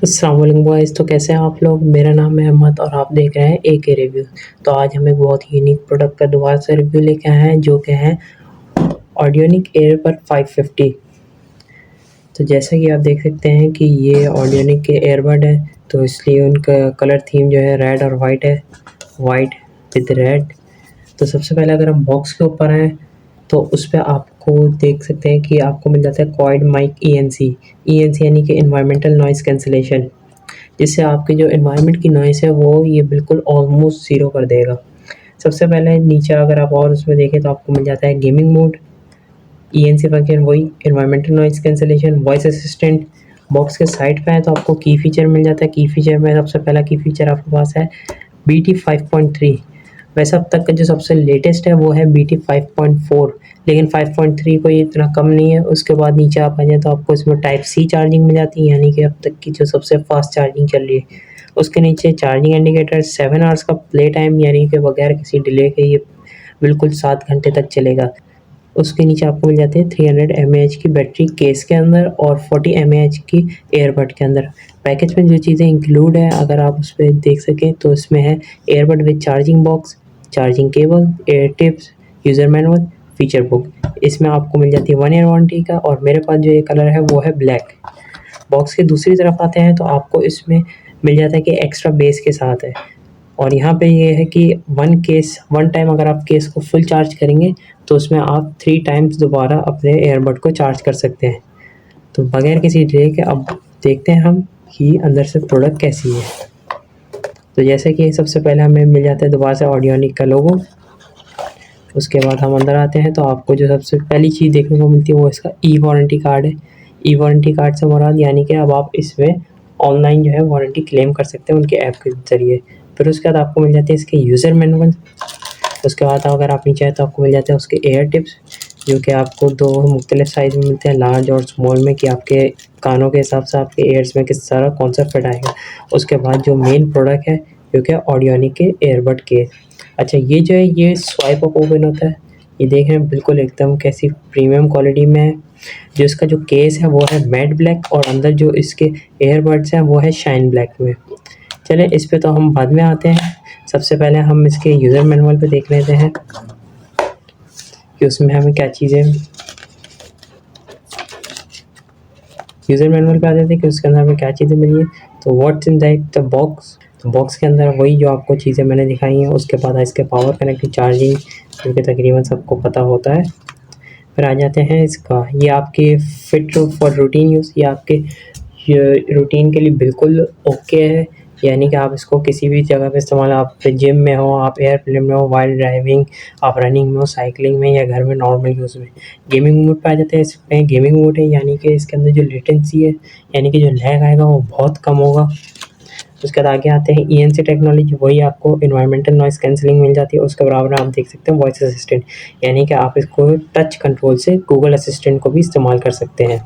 अस्सलाम वालेकुम बॉयज़। तो कैसे हैं आप लोग? मेरा नाम है अहमद और आप देख रहे हैं एके रिव्यू। तो आज हम एक बहुत ही यूनिक प्रोडक्ट का दोबारा से रिव्यू लेके आए हैं जो कि है ऑडियोनिक एयरबड 550। तो जैसा कि आप देख सकते हैं कि ये ऑडियोनिक के एयरबड है, तो इसलिए उनका कलर थीम जो है रेड और वाइट है, वाइट विद रेड। तो सबसे पहले अगर हम बॉक्स के ऊपर आएँ तो उस पे आपको देख सकते हैं कि आपको मिल जाता है क्वाड माइक ईएनसी। ईएनसी यानी कि एनवायरमेंटल नॉइज़ कैंसलेशन, जिससे आपकी जो एनवायरनमेंट की नॉइज़ है वो ये बिल्कुल ऑलमोस्ट ज़ीरो कर देगा। सबसे पहले नीचे अगर आप और उसमें देखें तो आपको मिल जाता है गेमिंग मोड, ईएनसी फंक्शन वही, environmental noise cancellation, voice assistant. Box के साइड पे है तो आपको की फीचर मिल जाता है। की फीचर में सबसे पहला की फीचर आपके पास है BT 5.3। वैसे अब तक का जो सबसे लेटेस्ट है वो है BT 5.4, लेकिन 5.3 कोई इतना कम नहीं है। उसके बाद नीचे आप आ जाए तो आपको इसमें टाइप सी चार्जिंग मिल जाती है, यानी कि अब तक की जो सबसे फास्ट चार्जिंग चल रही है। उसके नीचे चार्जिंग इंडिकेटर, 7 आवर्स का प्ले टाइम, यानी कि बगैर किसी डिले के ये बिल्कुल 7 घंटे तक चलेगा। उसके नीचे आपको मिल जाते हैं 300 mAh की बैटरी केस के अंदर और 40 mAh की एयरबड के अंदर। पैकेज में जो चीज़ें इंक्लूड है अगर आप उस पर देख सकें तो इसमें है earbud with charging box, charging cable, air tips, user manual, feature book. इसमें आपको मिल जाती है 1 ईयर वारंटी का, और मेरे पास जो ये कलर है वो है ब्लैक। बॉक्स की दूसरी तरफ आते हैं तो आपको इसमें मिल जाता है कि एक्स्ट्रा बेस के साथ है, और यहाँ पे ये है कि वन टाइम अगर आप केस को फुल चार्ज करेंगे तो उसमें आप 3 टाइम्स दोबारा अपने एयरबड को चार्ज कर सकते हैं। तो बगैर किसी डिले के अब देखते हैं हम कि अंदर से प्रोडक्ट कैसी है। तो जैसे कि सबसे पहले हमें मिल जाता है दोबारा से ऑडियोनिक का लोगो। उसके बाद हम अंदर आते हैं तो आपको जो सबसे पहली चीज़ देखने को मिलती है वो इसका ई वारंटी कार्ड है। ई वारंटी कार्ड से मुराद यानी कि अब आप इसमें ऑनलाइन जो है वारंटी क्लेम कर सकते हैं उनके ऐप के ज़रिए। फिर उसके बाद आपको मिल जाते हैं इसके यूज़र मैनुअल। उसके बाद अगर आप नीचे आए तो आपको मिल जाते हैं उसके एयर टिप्स, जो कि आपको 2 मुख्तलिफ साइज़ में मिलते हैं, लार्ज और स्मॉल में, कि आपके कानों के हिसाब से आपके एयर्स में किस तरह कौन सा फिट आएगा। उसके बाद जो मेन प्रोडक्ट है जो कि ऑडियोनिक के एयरबड के। अच्छा, ये जो है ये स्वाइप अप ओपन होता है। ये देख रहे हैं बिल्कुल एकदम कैसी प्रीमियम क्वालिटी में है। जो इसका जो केस है वो है मैट ब्लैक, और अंदर जो इसके एयरबड्स हैं वो है शाइन ब्लैक में। चलें इस पे तो हम बाद में आते हैं। सबसे पहले हम इसके यूज़र मैनुअल पे देख लेते हैं कि उसमें हमें क्या चीज़ें, यूज़र मैनुअल पे आ जाते हैं कि उसके अंदर हमें क्या चीज़ें मिली है। तो what's in that the box, तो बॉक्स के अंदर वही जो आपको चीज़ें मैंने दिखाई हैं। उसके बाद इसके पावर कनेक्टेड चार्जिंग, जो कि तकरीबन सबको पता होता है। फिर आ जाते हैं इसका, ये आपके फिट फॉर रूटीन यूज़, ये आपके रूटीन के लिए बिल्कुल ओके है, यानी कि आप इसको किसी भी जगह पे इस्तेमाल, आप जिम में हो, आप एयरप्लेन में हो, वाइल ड्राइविंग, आप रनिंग में हो, साइकिलिंग में, या घर में नॉर्मल यूज़ में। गेमिंग मोड पे आ जाते हैं। इसमें गेमिंग मोड है यानी कि इसके अंदर जो लेटेंसी है, यानी कि जो लैग आएगा वो बहुत कम होगा। उसके बाद आगे आते हैं ईएनसी टेक्नोलॉजी, वही आपको एनवायरमेंटल नॉइज़ कैंसलिंग मिल जाती है। उसके बराबर आप देख सकते हैं वॉइस असिस्टेंट, यानी कि आप इसको टच कंट्रोल से गूगल असिस्टेंट को भी इस्तेमाल कर सकते हैं।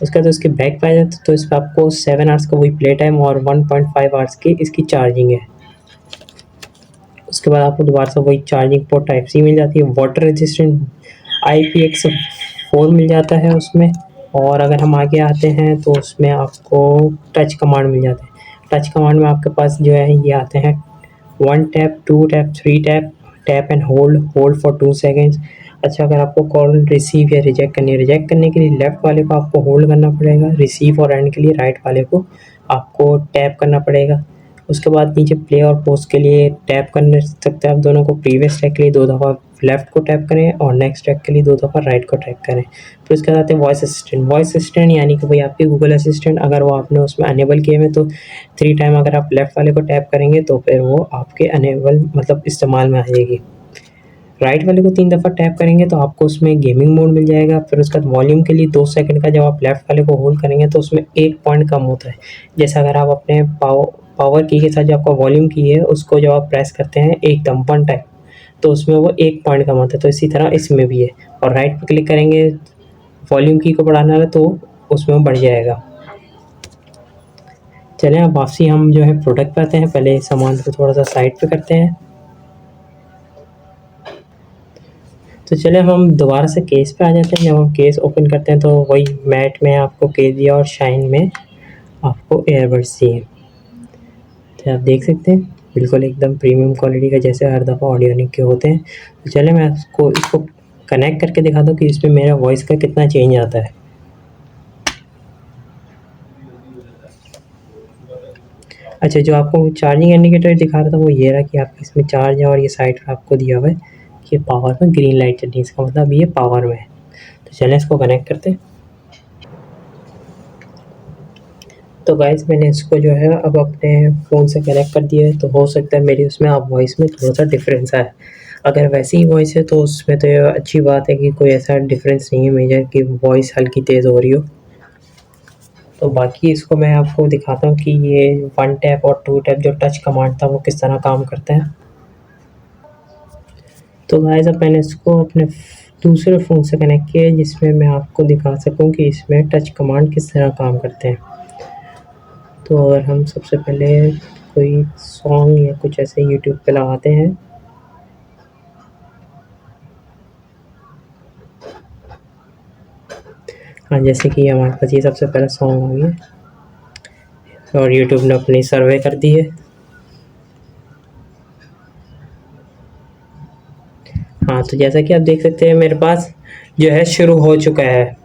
उसके बाद उसके बैक पे आ जाते तो इस पर आपको 7 आवर्स का वही प्ले टाइम और 1.5 आवर्स की इसकी चार्जिंग है। उसके बाद आपको दोबारा से वही चार्जिंग पोर्ट टाइप सी मिल जाती है। वाटर रेजिस्टेंट IPX4 मिल जाता है उसमें। और अगर हम आगे आते हैं तो उसमें आपको टच कमांड मिल जाते हैं। टच कमांड में आपके पास जो है ये आते हैं 1 tap, 2 tap, 3 tap, tap and hold, hold for 2 seconds. अच्छा, अगर आपको कॉल रिसीव या रिजेक्ट करनी है, रिजेक्ट करने के लिए लेफ़्ट वाले को आपको होल्ड करना पड़ेगा, रिसीव और एंड के लिए राइट वाले को आपको टैप करना पड़ेगा। उसके बाद नीचे प्ले और पॉज के लिए टैप कर सकते हैं आप दोनों को। प्रीवियस ट्रैक के लिए 2 दफ़ा लेफ़्ट को टैप करें और नेक्स्ट ट्रैक के लिए 2 दफ़ा राइट को टैप करें। फिर उसके बाद आते हैं वॉइस असिस्टेंट। वॉइस असिस्टेंट यानी कि भाई आपके गूगल असिस्टेंट, अगर वो आपने उसमें अनेबल किए हुए तो 3 टाइम अगर आप लेफ़्ट वाले को टैप करेंगे तो फिर वो आपके अनेबल मतलब इस्तेमाल में आ जाएगी। राइट वाले को 3 दफ़ा टैप करेंगे तो आपको उसमें गेमिंग मोड मिल जाएगा। फिर उसके बाद वॉल्यूम के लिए 2 सेकंड का जब आप लेफ़्ट वाले को होल्ड करेंगे तो उसमें 1 पॉइंट कम होता है। जैसे अगर आप अपने पावर की के साथ जो आपका वॉल्यूम की है उसको जब आप प्रेस करते हैं एकदम वन टाइम, तो उसमें वो 1 पॉइंट कम आता है। तो इसी तरह इसमें भी है। और राइट पे क्लिक करेंगे वॉल्यूम की को बढ़ाना है तो उसमें वो बढ़ जाएगा। चलें अब वापसी हम जो है प्रोडक्ट पे आते हैं। पहले सामान को थोड़ा सा साइड पे करते हैं। तो चलिए हम दोबारा से केस पे आ जाते हैं। जब हम केस ओपन करते हैं तो वही मैट में आपको केस दिया और शाइन में आपको ईयरबड्स चाहिए। तो आप देख सकते हैं बिल्कुल एकदम प्रीमियम क्वालिटी का, जैसे हर दफ़ा ऑडियोनिक के होते हैं। तो चलिए मैं इसको कनेक्ट करके दिखाता हूँ कि इसमें मेरा वॉइस का कितना चेंज आता है। अच्छा, जो आपको चार्जिंग इंडिकेटर दिखा रहा था वो ये रहा कि आपके इसमें चार्ज है, और ये साइड पर आपको दिया हुआ है कि पावर में ग्रीन लाइट चल रही है, इसका मतलब ये पावर में है। तो चलें इसको कनेक्ट करते हैं। तो गाइस मैंने इसको जो है अब अपने फ़ोन से कनेक्ट कर दिया है, तो हो सकता है मेरी उसमें अब वॉइस में थोड़ा-सा डिफ़रेंस आए। अगर वैसी ही वॉइस है तो उसमें तो ये अच्छी बात है कि कोई ऐसा डिफ़रेंस नहीं है मेजर कि वॉइस हल्की तेज़ हो रही हो। तो बाकी इसको मैं आपको दिखाता हूँ कि ये 1 टैप और 2 टैप जो टच कमांड था वो किस तरह काम करता है। तो गाइस अब मैंने इसको अपने दूसरे फ़ोन से कनेक्ट किया है, जिसमें मैं आपको दिखा सकूँ कि इसमें टच कमांड किस तरह काम करते हैं। तो अगर हम सबसे पहले कोई सॉन्ग या कुछ ऐसे यूट्यूब पे लगाते हैं। हाँ, जैसे कि हमारे पास ये सबसे पहला सॉन्ग आ गया और यूट्यूब ने अपनी सर्वे कर दी है। हाँ, तो जैसा कि आप देख सकते हैं मेरे पास जो है शुरू हो चुका है।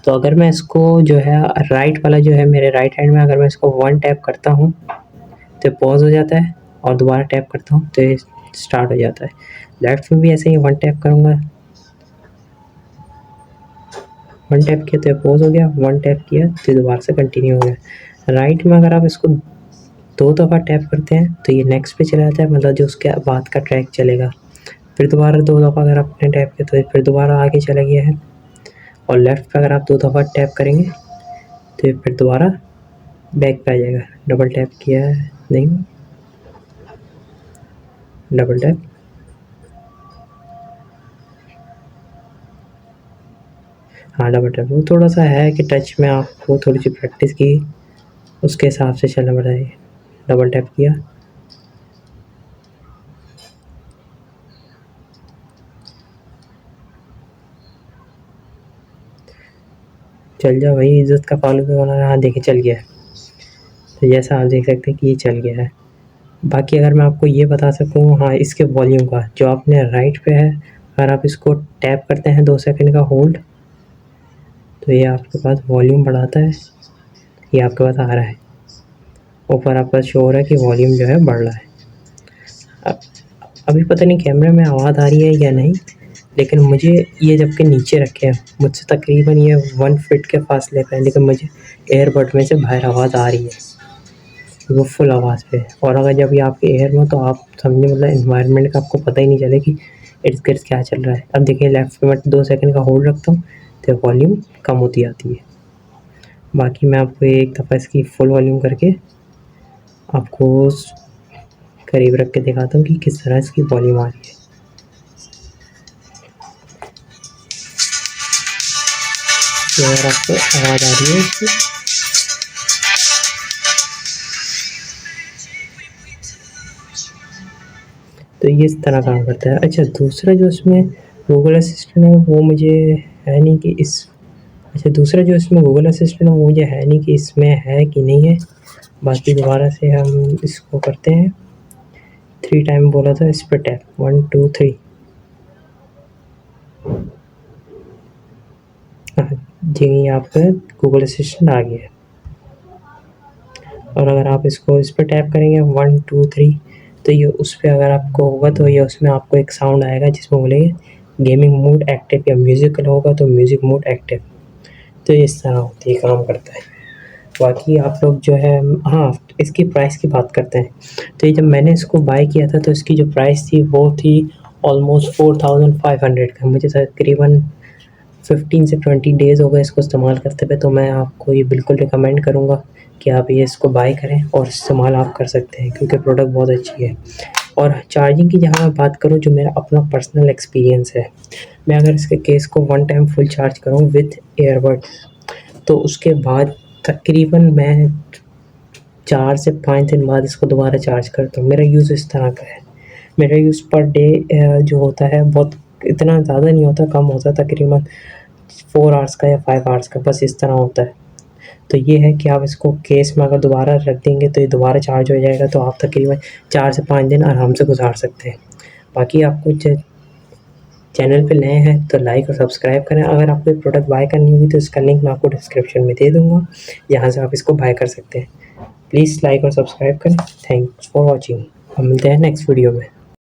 तो अगर मैं इसको जो है राइट वाला जो है मेरे राइट हैंड में, अगर मैं इसको 1 टैप करता हूँ तो पॉज़ हो जाता है, और दोबारा टैप करता हूँ तो ये स्टार्ट हो जाता है। लेफ्ट में भी ऐसे ही 1 टैप करूँगा, 1 टैप किया तो ये पॉज़ हो गया, 1 टैप किया तो दोबारा से कंटिन्यू हो गया। राइट में अगर आप इसको 2 दफ़ा टैप करते हैं तो ये नेक्स्ट पे चला जाता है, मतलब जो उसके बाद का ट्रैक चलेगा। फिर दोबारा 2 दफ़ा अगर आपने टैप किया तो फिर दोबारा आगे चला गया है। और लेफ्ट पे अगर आप 2 दफ़ा टैप करेंगे तो ये फिर दोबारा बैक पे आ जाएगा। डबल टैप किया है, नहीं, डबल टैप, हाँ डबल टैप। वो थोड़ा-सा है कि टच में आपको थोड़ी-सी प्रैक्टिस की उसके हिसाब से चलना पड़ता है। डबल टैप किया, चल जा भाई, इज़्ज़त का फालूदा बनाना। हाँ, देखिए चल गया है। तो जैसा आप देख सकते हैं कि ये चल गया है। बाकी अगर मैं आपको ये बता सकूँ, हाँ, इसके वॉल्यूम का जो आपने राइट पे है, अगर आप इसको टैप करते हैं 2 सेकंड का होल्ड, तो ये आपके पास वॉल्यूम बढ़ाता है। ये आपके पास आ रहा है, ऊपर आपका शो हो रहा है कि वॉल्यूम जो है बढ़ रहा है। अब अभी पता नहीं कैमरे में आवाज़ आ रही है या नहीं, लेकिन मुझे ये जबकि नीचे रखे हैं, मुझसे तकरीबन ये 1 फीट के फासले पे है, लेकिन मुझे एयरबड में से बाहर आवाज़ आ रही है, वो फुल आवाज़ पे। और अगर जब ये आपके एयर में हो तो आप समझिए मतलब एनवायरनमेंट का आपको पता ही नहीं चले कि इर्द-गिर्द क्या चल रहा है। अब देखिए लेफ्ट पे मैं 2 सेकंड का होल्ड रखता हूँ तो वॉल्यूम कम होती आती है। बाकी मैं आपको एक दफ़ा इसकी फुल वॉल्यूम करके आपको करीब रख के दिखाता हूँ कि किस तरह इसकी वॉल्यूम आ रही है। तो अगर आपको आवाज़ आ रही है इसकी, तो ये इस तरह काम करता है। अच्छा, दूसरा जो इसमें गूगल असिस्टेंट है वो मुझे है नहीं कि इस अच्छा, दूसरा जो इसमें गूगल असिस्टेंट है वो मुझे है नहीं कि इसमें है कि नहीं है। बाकी दोबारा से हम इसको करते हैं। 3 टाइम बोला था, इस पे टैप 1 2 3। हाँ जी, यहाँ पे गूगल असिस्टेंट आ गया है। और अगर आप इसको इस पे टैप करेंगे 1 2 3, तो ये उस पे अगर आपको होगा तो ये उसमें आपको एक साउंड आएगा जिसमें बोलेंगे गेमिंग मोड एक्टिव, या म्यूज़िकल होगा तो म्यूज़िक मोड एक्टिव। तो इस तरह होती है, काम करता है। बाकी आप लोग जो है, हाँ, इसकी प्राइस की बात करते हैं। तो ये जब मैंने इसको बाय किया था तो इसकी जो प्राइस थी वो थी ऑलमोस्ट 4500 का। मुझे तकरीबन 15 से 20 डेज़ हो गए इसको इस्तेमाल करते हुए, तो मैं आपको ये बिल्कुल रिकमेंड करूँगा कि आप ये इसको बाय करें और इस्तेमाल आप कर सकते हैं, क्योंकि प्रोडक्ट बहुत अच्छी है। और चार्जिंग की जहाँ मैं बात करूँ, जो मेरा अपना पर्सनल एक्सपीरियंस है, मैं अगर इसके केस को 1 टाइम फुल चार्ज करूँ विद ईयरबड्स, तो उसके बाद तकरीबन मैं 4 से 5 दिन बाद इसको दोबारा चार्ज करता हूँ। मेरा यूज़ इस तरह का है। मेरा यूज़ पर डे जो होता है बहुत इतना ज़्यादा नहीं होता, कम होता है, तकरीबन 4 आवर्स का या 5 आवर्स का, बस इस तरह होता है। तो ये है कि आप इसको केस में अगर दोबारा रख देंगे तो ये दोबारा चार्ज हो जाएगा, तो आप तकरीबन 4 से 5 दिन आराम से गुजार सकते हैं। बाकी आपको चैनल पे नए हैं तो लाइक और सब्सक्राइब करें। अगर आपको ये प्रोडक्ट बाय करनी होगी तो इसका लिंक मैं आपको डिस्क्रिप्शन में दे दूँगा, यहाँ से आप इसको बाय कर सकते हैं। प्लीज़ लाइक और सब्सक्राइब करें। Thanks for watching. हम मिलते हैं नेक्स्ट वीडियो में।